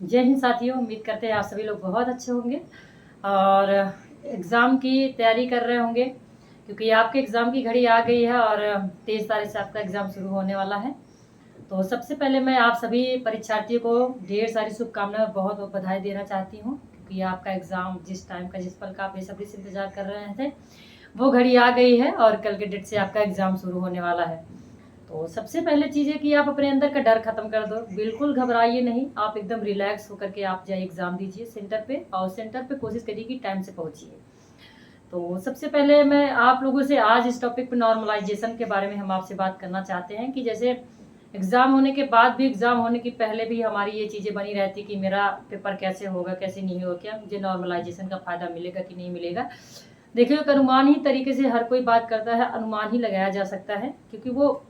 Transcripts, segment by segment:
जय हिंद साथियों, उम्मीद करते हैं आप सभी लोग बहुत अच्छे होंगे और एग्ज़ाम की तैयारी कर रहे होंगे, क्योंकि आपके एग्ज़ाम की घड़ी आ गई है और 23 तारीख से आपका एग्ज़ाम शुरू होने वाला है। तो सबसे पहले मैं आप सभी परीक्षार्थियों को ढेर सारी शुभकामनाएं, बहुत बहुत बधाई देना चाहती हूँ, क्योंकि आपका एग्ज़ाम जिस टाइम का, जिस पल का आप बेसब्री से इंतज़ार कर रहे थे, वो घड़ी आ गई है और कल के डेट से आपका एग्ज़ाम शुरू होने वाला है। तो सबसे पहले चीज़ है कि आप अपने अंदर का डर खत्म कर दो। बिल्कुल घबराइए नहीं, आप एकदम रिलैक्स होकर के आप जाइए एग्ज़ाम दीजिए सेंटर पे, और सेंटर पे कोशिश करिए कि टाइम से पहुँचिए। तो सबसे पहले मैं आप लोगों से आज इस टॉपिक पे नॉर्मलाइजेशन के बारे में हम आपसे बात करना चाहते हैं कि जैसे एग्ज़ाम होने के बाद भी, एग्ज़ाम होने के पहले भी हमारी ये चीज़ें बनी रहती कि मेरा पेपर कैसे होगा, कैसे नहीं होगा, क्या मुझे नॉर्मलाइजेशन का फ़ायदा मिलेगा कि नहीं मिलेगा। देखिए, एक अनुमान ही तरीके से हर कोई बात करता है, अनुमान ही लगाया जा सकता है, क्योंकि वो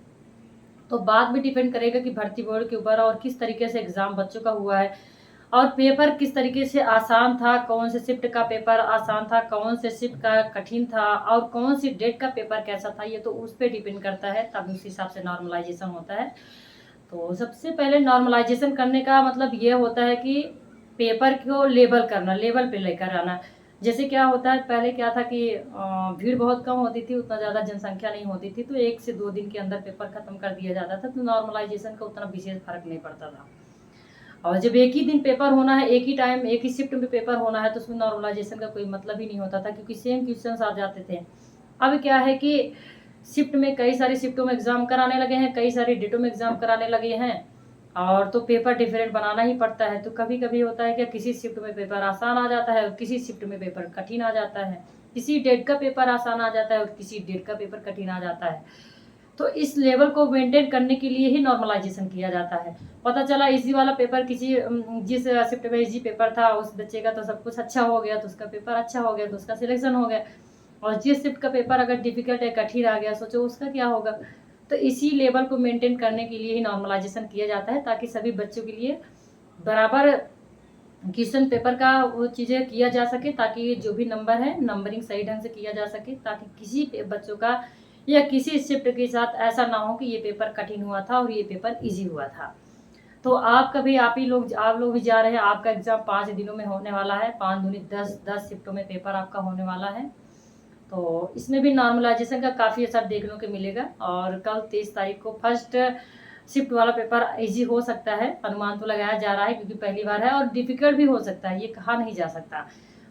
तो बात भी डिपेंड करेगा कि भर्ती बोर्ड के ऊपर और किस तरीके से एग्ज़ाम बच्चों का हुआ है और पेपर किस तरीके से आसान था, कौन से शिफ्ट का पेपर आसान था, कौन से शिफ्ट का कठिन था और कौन सी डेट का पेपर कैसा था। ये तो उस पे डिपेंड करता है, तब उस हिसाब से नॉर्मलाइजेशन होता है। तो सबसे पहले नॉर्मलाइजेशन करने का मतलब ये होता है कि पेपर को लेबल करना, लेवल पे लेकर आना। जैसे क्या होता है, पहले क्या था कि भीड़ बहुत कम होती थी, उतना ज़्यादा जनसंख्या नहीं होती थी, तो 1 से 2 दिन के अंदर पेपर खत्म कर दिया जाता था, तो नॉर्मलाइजेशन का उतना विशेष फ़र्क नहीं पड़ता था। और जब एक ही दिन पेपर होना है, एक ही टाइम, एक ही शिफ्ट में पेपर होना है, तो उसमें नॉर्मलाइजेशन का कोई मतलब ही नहीं होता था, क्योंकि सेम क्वेश्चंस आ जाते थे। अब क्या है कि शिफ्ट में कई सारी शिफ्टों में एग्ज़ाम कराने लगे हैं, कई सारी डेटों में एग्ज़ाम कराने लगे हैं, और तो पेपर डिफरेंट बनाना ही पड़ता है। तो कभी-कभी होता है कि किसी शिफ्ट में पेपर आसान आ जाता है और किसी शिफ्ट में पेपर कठिन आ जाता है। किसी डेट का पेपर आसान आ जाता है और किसी डेट का पेपर कठिन आ जाता है। तो इस लेवल को मेंटेन करने के लिए ही नॉर्मलाइजेशन किया जाता है। पता चला इजी वाला पेपर किसी जिस शिफ्ट में इजी पेपर था, उस बच्चे का तो सब कुछ अच्छा हो गया, तो उसका पेपर अच्छा हो गया, तो उसका सिलेक्शन हो गया। और जिस शिफ्ट का पेपर अगर डिफिकल्ट है, कठिन आ गया, सोचो उसका क्या होगा। तो इसी लेवल को मेंटेन करने के लिए ही नॉर्मलाइजेशन किया जाता है, ताकि सभी बच्चों के लिए बराबर क्वेश्चन पेपर का वो चीज़ें किया जा सके, ताकि जो भी नंबर है, नंबरिंग सही ढंग से किया जा सके, ताकि किसी बच्चों का या किसी शिफ्ट के साथ ऐसा ना हो कि ये पेपर कठिन हुआ था और ये पेपर इजी हुआ था। तो आपका भी, आप लोग भी जा रहे हैं, आपका एग्ज़ाम 5 दिनों में होने वाला है, 5 दूनी 10 शिफ्टों में पेपर आपका होने वाला है। तो इसमें भी नॉर्मलाइजेशन का काफ़ी असर देखने को मिलेगा, और कल 23 तारीख को फर्स्ट शिफ्ट वाला पेपर इजी हो सकता है, अनुमान तो लगाया जा रहा है, क्योंकि पहली बार है, और डिफिकल्ट भी हो सकता है, ये कहा नहीं जा सकता।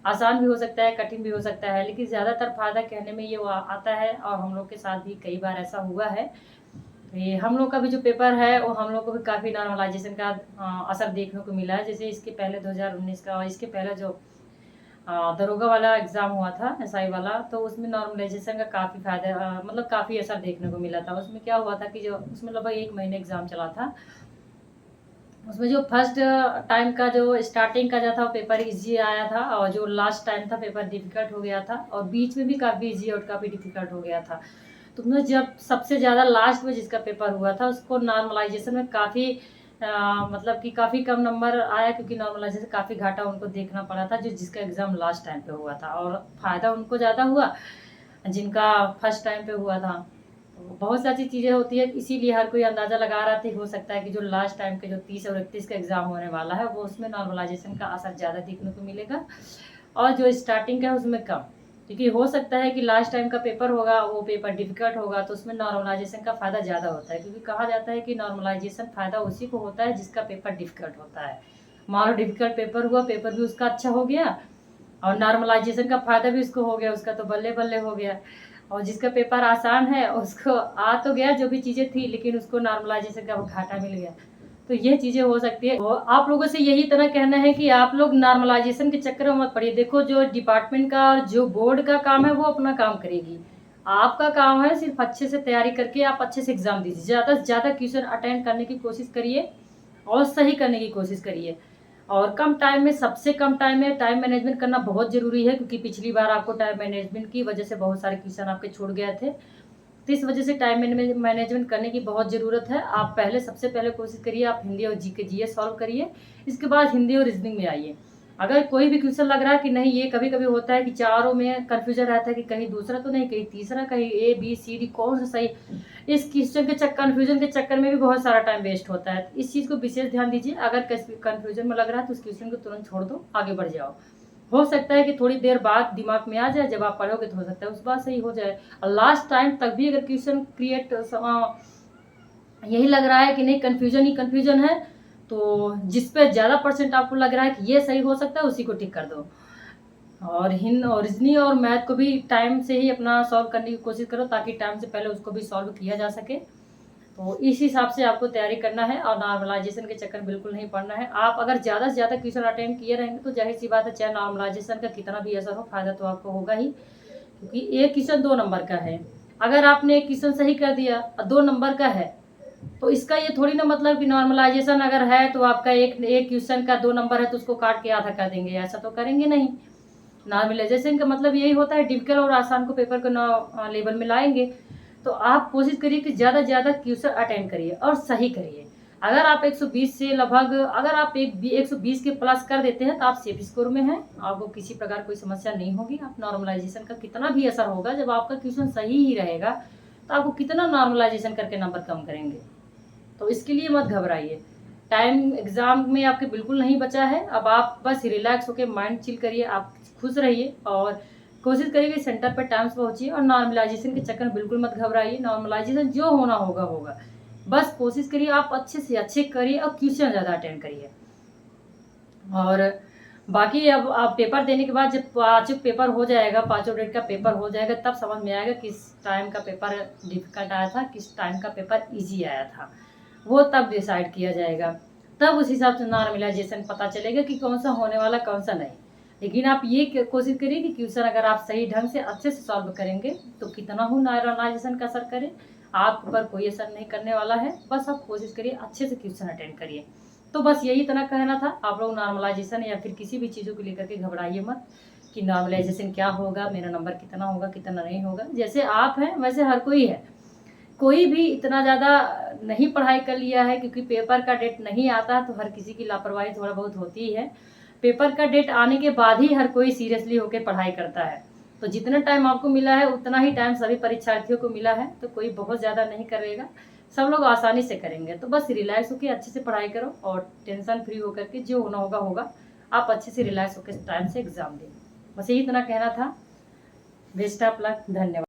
आसान भी हो सकता है, कठिन भी हो सकता है, लेकिन ज़्यादातर फ़ायदा कहने में ये आता है, और हम लोग के साथ भी कई बार ऐसा हुआ है। ये हम लोग का भी जो पेपर है, वो हम लोग को भी काफ़ी नॉर्मलाइजेशन का असर देखने को मिला है। जैसे इसके पहले 2019 का, और इसके पहले जो दरोगा वाला एग्ज़ाम हुआ था, एसआई वाला, तो उसमें नॉर्मलाइजेशन का काफ़ी फ़ायदा, मतलब काफ़ी असर देखने को मिला था। उसमें क्या हुआ था कि जो उसमें लगभग 1 महीने एग्ज़ाम चला था। उसमें जो फर्स्ट टाइम का जो स्टार्टिंग का जो था, वो पेपर ईज़ी आया था, और जो लास्ट टाइम था पेपर डिफ़िकल्ट हो गया था, और बीच में भी काफ़ी ईज़ी और काफ़ी डिफ़िकल्ट हो गया था। तो उसमें जब सबसे ज़्यादा लास्ट में जिसका पेपर हुआ था, उसको नॉर्मलाइजेशन में काफ़ी मतलब कि काफ़ी कम नंबर आया, क्योंकि नॉर्मलाइजेशन काफ़ी घाटा उनको देखना पड़ा था, जो जिसका एग्ज़ाम लास्ट टाइम पे हुआ था, और फ़ायदा उनको ज़्यादा हुआ जिनका फर्स्ट टाइम पे हुआ था। तो बहुत सारी चीज़ें होती है, इसीलिए हर कोई अंदाज़ा लगा रहा था, हो सकता है कि जो लास्ट टाइम के जो 30 और 31 का एग्ज़ाम होने वाला है, वो उसमें नॉर्मलाइजेशन का असर ज़्यादा देखने को मिलेगा, और जो स्टार्टिंग का है उसमें कम। क्योंकि हो सकता है कि लास्ट टाइम का पेपर होगा, वो पेपर डिफ़िकल्ट होगा, तो उसमें नॉर्मलाइजेशन का फ़ायदा ज़्यादा होता है, क्योंकि कहा जाता है कि नॉर्मलाइजेशन फ़ायदा उसी को होता है जिसका पेपर डिफ़िकल्ट होता है। मान लो डिफ़िकल्ट पेपर हुआ, पेपर भी उसका अच्छा हो गया, और नॉर्मलाइजेशन का फ़ायदा भी उसको हो गया, उसका तो बल्ले-बल्ले हो गया। और जिसका पेपर आसान है, उसको आ तो गया जो भी चीज़ें थी, लेकिन उसको नॉर्मलाइजेशन का वो घाटा मिल गया। तो ये चीज़ें हो सकती है। तो आप लोगों से यही तरह कहना है कि आप लोग नॉर्मलाइजेशन के चक्कर में मत पड़िए। देखो, जो डिपार्टमेंट का और जो बोर्ड का काम है, वो अपना काम करेगी। आपका काम है सिर्फ़ अच्छे से तैयारी करके आप अच्छे से एग्ज़ाम दीजिए। ज़्यादा से ज़्यादा क्वेश्चन अटेंड करने की कोशिश करिए और सही करने की कोशिश करिए। और कम टाइम में, सबसे कम टाइम में टाइम मैनेजमेंट करना बहुत ज़रूरी है, क्योंकि पिछली बार आपको टाइम मैनेजमेंट की वजह से बहुत सारे क्वेश्चन आपके छूट गए थे। तो इस वजह से टाइम मैनेजमेंट करने की बहुत ज़रूरत है। आप पहले, सबसे पहले कोशिश करिए आप हिंदी और जीके जीएस सॉल्व करिए, इसके बाद हिंदी और रीजनिंग में आइए। अगर कोई भी क्वेश्चन लग रहा है कि नहीं, ये कभी कभी होता है कि चारों में कन्फ्यूजन रहता है कि कहीं दूसरा तो नहीं, कहीं तीसरा, कहीं ए बी सी डी कौन सा सही, इस क्वेश्चन के कन्फ्यूजन के चक्कर में भी बहुत सारा टाइम वेस्ट होता है। इस चीज़ को विशेष ध्यान दीजिए। अगर कन्फ्यूजन में लग रहा है तो उस क्वेश्चन को तुरंत छोड़ दो, आगे बढ़ जाओ। हो सकता है कि थोड़ी देर बाद दिमाग में आ जाए, जब आप पढ़ोगे तो हो सकता है उस बात सही हो जाए। और लास्ट टाइम तक भी अगर क्वेश्चन यही लग रहा है कि नहीं कन्फ्यूजन ही कन्फ्यूजन है, तो जिस पे ज़्यादा परसेंट आपको लग रहा है कि ये सही हो सकता है उसी को टिक कर दो। और हिंद और रीजनिंग और मैथ को भी टाइम से ही अपना सॉल्व करने की कोशिश करो, ताकि टाइम से पहले उसको भी सॉल्व किया जा सके। तो इस हिसाब से आपको तैयारी करना है और नॉर्मलाइजेशन के चक्कर बिल्कुल नहीं पड़ना है। आप अगर ज़्यादा से ज़्यादा क्वेश्चन अटेंड किए रहेंगे तो जाहिर सी बात है, चाहे नॉर्मलाइजेशन का कितना भी असर हो, फायदा तो आपको होगा ही, क्योंकि एक क्वेश्चन 2 नंबर का है। अगर आपने एक क्वेश्चन सही कर दिया और 2 नंबर का है, तो इसका ये थोड़ी ना मतलब कि नॉर्मलाइजेशन अगर है तो आपका एक क्वेश्चन का 2 नंबर है तो उसको काट के आधा कर देंगे, ऐसा तो करेंगे नहीं। नॉर्मलाइजेशन का मतलब यही होता है, डिफिकल्ट और आसान को पेपर को लेवल में लाएंगे। तो आप कोशिश करिए कि ज़्यादा से ज़्यादा क्वेश्चन अटेंड करिए और सही करिए। अगर आप 120 से लगभग, अगर आप 120 के प्लस कर देते हैं तो आप सेफ स्कोर में हैं, आपको किसी प्रकार कोई समस्या नहीं होगी। आप नॉर्मलाइजेशन का कितना भी असर होगा, जब आपका क्वेश्चन सही ही रहेगा तो आपको कितना नॉर्मलाइजेशन करके नंबर कम करेंगे। तो इसके लिए मत घबराइए। टाइम एग्जाम में आपके बिल्कुल नहीं बचा है। अब आप बस रिलैक्स होकर माइंड चिल करिए, आप खुश रहिए और कोशिश करिए कि सेंटर पर टाइम से पहुंचिए। और नॉर्मलाइजेशन के चक्कर में बिल्कुल मत घबराइए। नॉर्मलाइजेशन जो होना होगा होगा, बस कोशिश करिए आप अच्छे से अच्छे करिए और क्वेश्चन ज़्यादा अटेंड करिए। और बाकी अब आप पेपर देने के बाद जब 5 पेपर हो जाएगा, 5 डेट का पेपर हो जाएगा, तब समझ में आएगा किस टाइम का पेपर डिफिकल्ट आया था, किस टाइम का पेपर ईजी आया था, वो तब डिसाइड किया जाएगा। तब उस हिसाब से नॉर्मलाइजेशन पता चलेगा कि कौन सा होने वाला कौन सा नहीं। लेकिन आप ये कोशिश करिए कि क्वेश्चन अगर आप सही ढंग से अच्छे से सॉल्व करेंगे तो कितना हो नॉर्मलाइजेशन का असर करे, आप पर कोई असर नहीं करने वाला है। बस आप कोशिश करिए अच्छे से क्वेश्चन अटेंड करिए। तो बस यही इतना कहना था। आप लोग नॉर्मलाइजेशन या फिर किसी भी चीज़ों को लेकर के घबराइए मत कि नॉर्मलाइजेशन क्या होगा, मेरा नंबर कितना होगा कितना नहीं होगा। जैसे आप हैं वैसे हर कोई है, कोई भी इतना ज़्यादा नहीं पढ़ाई कर लिया है, क्योंकि पेपर का डेट नहीं आता तो हर किसी की लापरवाही थोड़ा बहुत होती ही है। पेपर का डेट आने के बाद ही हर कोई सीरियसली होकर पढ़ाई करता है। तो जितना टाइम आपको मिला है उतना ही टाइम सभी परीक्षार्थियों को मिला है, तो कोई बहुत ज़्यादा नहीं करेगा, सब लोग आसानी से करेंगे। तो बस रिलैक्स होकर अच्छे से पढ़ाई करो और टेंशन फ्री होकर के जो होना होगा होगा। आप अच्छे से रिलैक्स होकर टाइम से एग्ज़ाम दें। बस यही इतना कहना था। Best of luck. धन्यवाद।